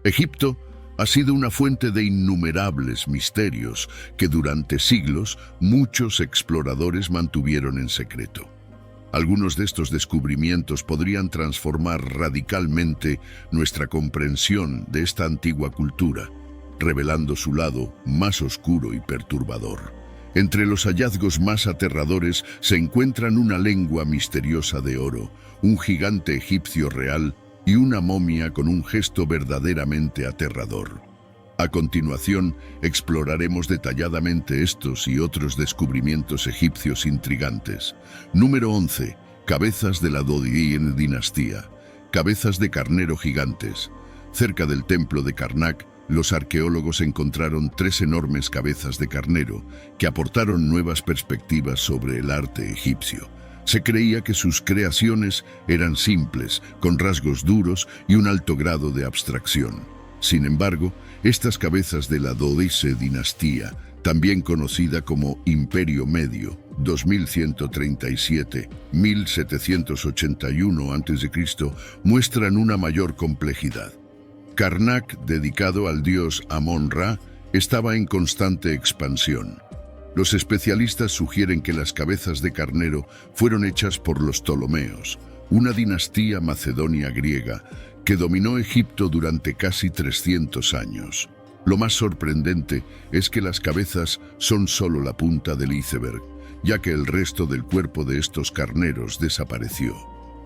Egipto ha sido una fuente de innumerables misterios que durante siglos muchos exploradores mantuvieron en secreto. Algunos de estos descubrimientos podrían transformar radicalmente nuestra comprensión de esta antigua cultura, revelando su lado más oscuro y perturbador. Entre los hallazgos más aterradores se encuentran una lengua misteriosa de oro, un gigante egipcio real y una momia con un gesto verdaderamente aterrador. A continuación, exploraremos detalladamente estos y otros descubrimientos egipcios intrigantes. Número 11. Cabezas de la Dodiin dinastía. Cabezas de carnero gigantes. Cerca del templo de Karnak, los arqueólogos encontraron 3 enormes cabezas de carnero que aportaron nuevas perspectivas sobre el arte egipcio. Se creía que sus creaciones eran simples, con rasgos duros y un alto grado de abstracción. Sin embargo, estas cabezas de la Dodice dinastía, también conocida como Imperio Medio, 2137-1781 a.C., muestran una mayor complejidad. Karnak, dedicado al dios Amón-Ra, estaba en constante expansión. Los especialistas sugieren que las cabezas de carnero fueron hechas por los Ptolomeos, una dinastía macedonia griega que dominó Egipto durante casi 300 años. Lo más sorprendente es que las cabezas son solo la punta del iceberg, ya que el resto del cuerpo de estos carneros desapareció.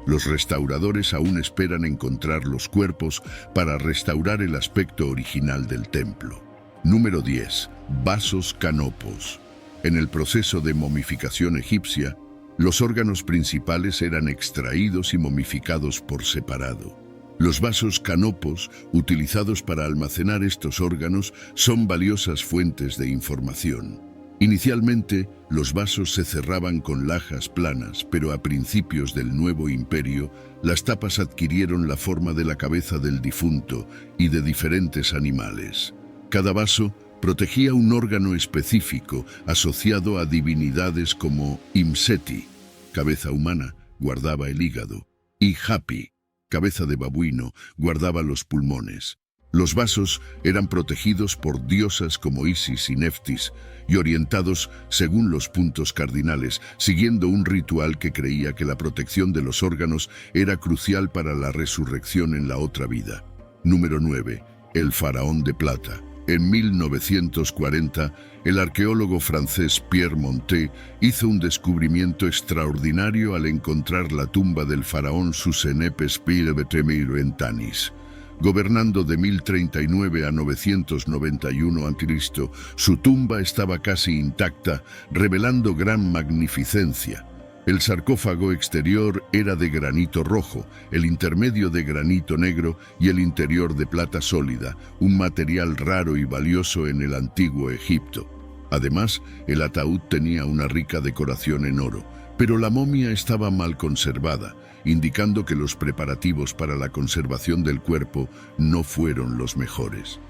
Los restauradores aún esperan encontrar los cuerpos para restaurar el aspecto original del templo. Número 10. Vasos canopos. En el proceso de momificación egipcia, los órganos principales eran extraídos y momificados por separado. Los vasos canopos, utilizados para almacenar estos órganos, son valiosas fuentes de información. Inicialmente, los vasos se cerraban con lajas planas, pero a principios del nuevo imperio, las tapas adquirieron la forma de la cabeza del difunto y de diferentes animales. Cada vaso protegía un órgano específico asociado a divinidades como Imseti, cabeza humana, guardaba el hígado, y Hapi, cabeza de babuino, guardaba los pulmones. Los vasos eran protegidos por diosas como Isis y Neftis y orientados según los puntos cardinales, siguiendo un ritual que creía que la protección de los órganos era crucial para la resurrección en la otra vida. Número 9. El faraón de plata. En 1940, el arqueólogo francés Pierre Montet hizo un descubrimiento extraordinario al encontrar la tumba del faraón Susenep-Spilebet-Emir en Tanis. Gobernando de 1039 a 991 a.C., su tumba estaba casi intacta, revelando gran magnificencia. El sarcófago exterior era de granito rojo, el intermedio de granito negro y el interior de plata sólida, un material raro y valioso en el antiguo Egipto. Además, el ataúd tenía una rica decoración en oro, pero la momia estaba mal conservada, indicando que los preparativos para la conservación del cuerpo no fueron los mejores.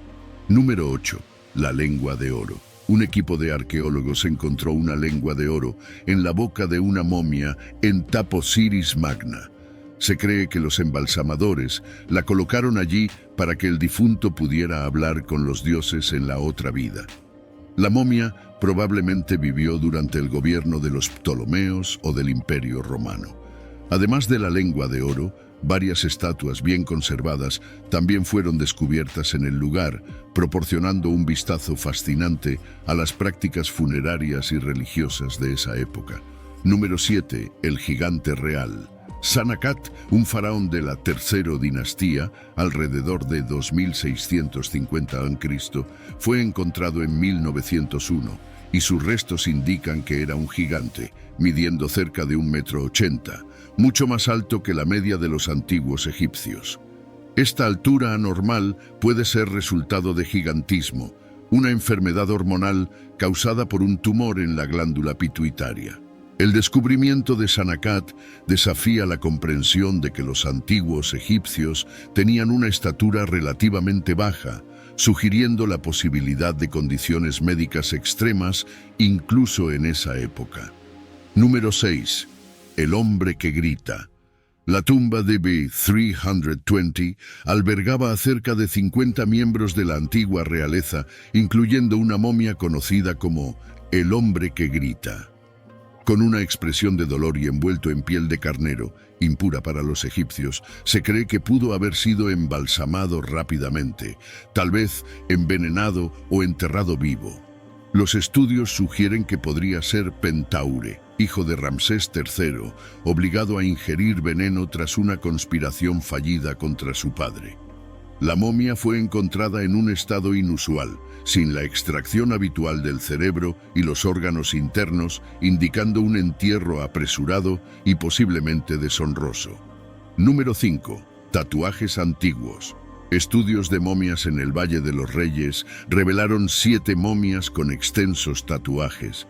Número 8. La lengua de oro. Un equipo de arqueólogos encontró una lengua de oro en la boca de una momia en Taposiris Magna. Se cree que los embalsamadores la colocaron allí para que el difunto pudiera hablar con los dioses en la otra vida. La momia probablemente vivió durante el gobierno de los Ptolomeos o del Imperio Romano. Además de la lengua de oro, varias estatuas bien conservadas también fueron descubiertas en el lugar, proporcionando un vistazo fascinante a las prácticas funerarias y religiosas de esa época. Número 7. El gigante real. Sanecat, un faraón de la tercera dinastía, alrededor de 2650 a.C., fue encontrado en 1901, y sus restos indican que era un gigante, midiendo cerca de 1,80 m, mucho más alto que la media de los antiguos egipcios. Esta altura anormal puede ser resultado de gigantismo, una enfermedad hormonal causada por un tumor en la glándula pituitaria. El descubrimiento de Sanecat desafía la comprensión de que los antiguos egipcios tenían una estatura relativamente baja, sugiriendo la posibilidad de condiciones médicas extremas incluso en esa época. Número 6. El hombre que grita. La tumba de B320 albergaba a cerca de 50 miembros de la antigua realeza, incluyendo una momia conocida como el hombre que grita. Con una expresión de dolor y envuelto en piel de carnero, impura para los egipcios, se cree que pudo haber sido embalsamado rápidamente, tal vez envenenado o enterrado vivo. Los estudios sugieren que podría ser Pentaure, hijo de Ramsés III, obligado a ingerir veneno tras una conspiración fallida contra su padre. La momia fue encontrada en un estado inusual, sin la extracción habitual del cerebro y los órganos internos, indicando un entierro apresurado y posiblemente deshonroso. Número 5. Tatuajes antiguos. Estudios de momias en el Valle de los Reyes revelaron 7 momias con extensos tatuajes,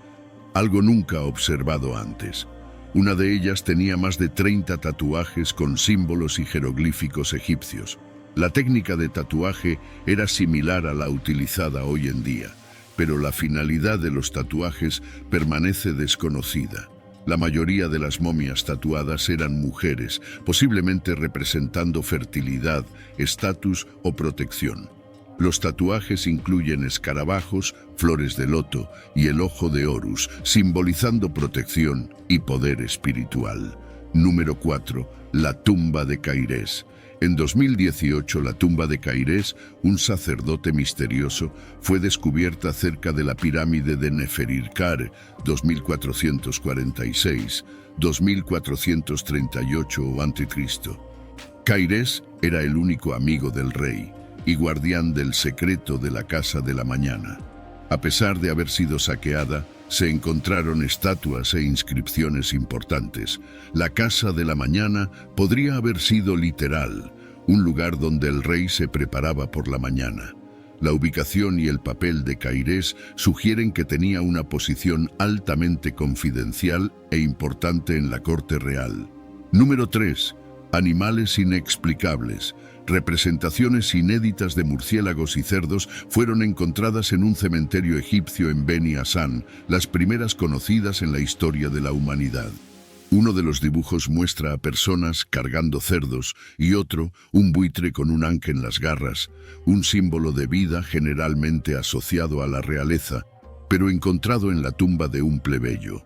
algo nunca observado antes. Una de ellas tenía más de 30 tatuajes con símbolos y jeroglíficos egipcios. La técnica de tatuaje era similar a la utilizada hoy en día, pero la finalidad de los tatuajes permanece desconocida. La mayoría de las momias tatuadas eran mujeres, posiblemente representando fertilidad, estatus o protección. Los tatuajes incluyen escarabajos, flores de loto y el ojo de Horus, simbolizando protección y poder espiritual. Número 4. La tumba de Cairés. En 2018, la tumba de Cairés, un sacerdote misterioso, fue descubierta cerca de la pirámide de Neferirkar, 2446-2438 a.C. Cairés era el único amigo del rey y guardián del secreto de la Casa de la Mañana. A pesar de haber sido saqueada, se encontraron estatuas e inscripciones importantes. La Casa de la Mañana podría haber sido literal, un lugar donde el rey se preparaba por la mañana. La ubicación y el papel de Cairés sugieren que tenía una posición altamente confidencial e importante en la corte real. Número 3. Animales inexplicables. Representaciones inéditas de murciélagos y cerdos fueron encontradas en un cementerio egipcio en Beni Hasan, las primeras conocidas en la historia de la humanidad. Uno de los dibujos muestra a personas cargando cerdos y otro, un buitre con un anca en las garras, un símbolo de vida generalmente asociado a la realeza, pero encontrado en la tumba de un plebeyo.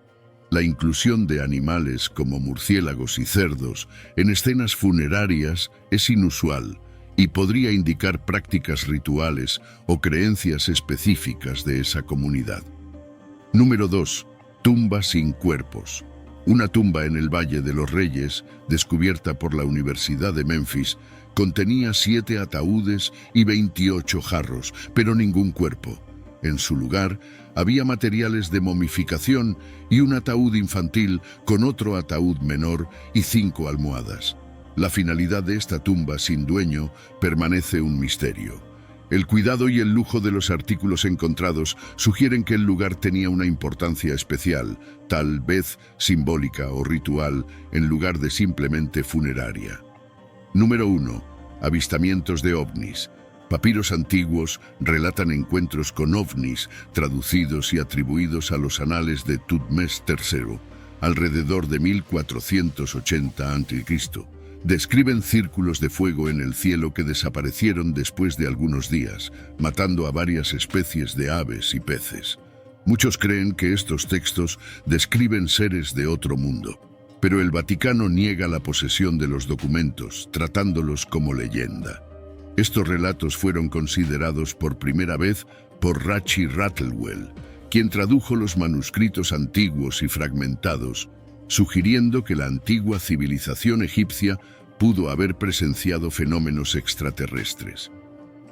La inclusión de animales como murciélagos y cerdos en escenas funerarias es inusual y podría indicar prácticas rituales o creencias específicas de esa comunidad. Número 2. Tumba sin cuerpos. Una tumba en el Valle de los Reyes, descubierta por la Universidad de Memphis, contenía 7 ataúdes y 28 jarros, pero ningún cuerpo. En su lugar, había materiales de momificación y un ataúd infantil con otro ataúd menor y 5 almohadas. La finalidad de esta tumba sin dueño permanece un misterio. El cuidado y el lujo de los artículos encontrados sugieren que el lugar tenía una importancia especial, tal vez simbólica o ritual, en lugar de simplemente funeraria. Número 1. Avistamientos de ovnis. Papiros antiguos relatan encuentros con ovnis traducidos y atribuidos a los anales de Tutmés III, alrededor de 1480 a.C. Describen círculos de fuego en el cielo que desaparecieron después de algunos días, matando a varias especies de aves y peces. Muchos creen que estos textos describen seres de otro mundo, pero el Vaticano niega la posesión de los documentos, tratándolos como leyenda. Estos relatos fueron considerados por primera vez por Rachi Rattlewell, quien tradujo los manuscritos antiguos y fragmentados, sugiriendo que la antigua civilización egipcia pudo haber presenciado fenómenos extraterrestres.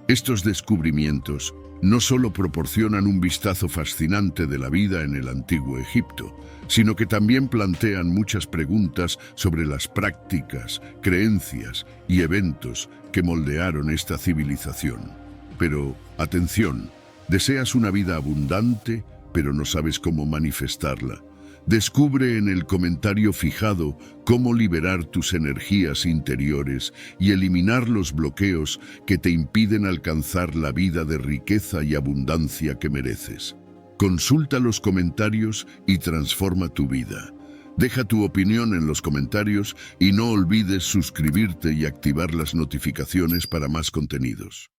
Estos descubrimientos no solo proporcionan un vistazo fascinante de la vida en el antiguo Egipto, sino que también plantean muchas preguntas sobre las prácticas, creencias y eventos que moldearon esta civilización. Pero, atención, deseas una vida abundante, pero no sabes cómo manifestarla. Descubre en el comentario fijado cómo liberar tus energías interiores y eliminar los bloqueos que te impiden alcanzar la vida de riqueza y abundancia que mereces. Consulta los comentarios y transforma tu vida. Deja tu opinión en los comentarios y no olvides suscribirte y activar las notificaciones para más contenidos.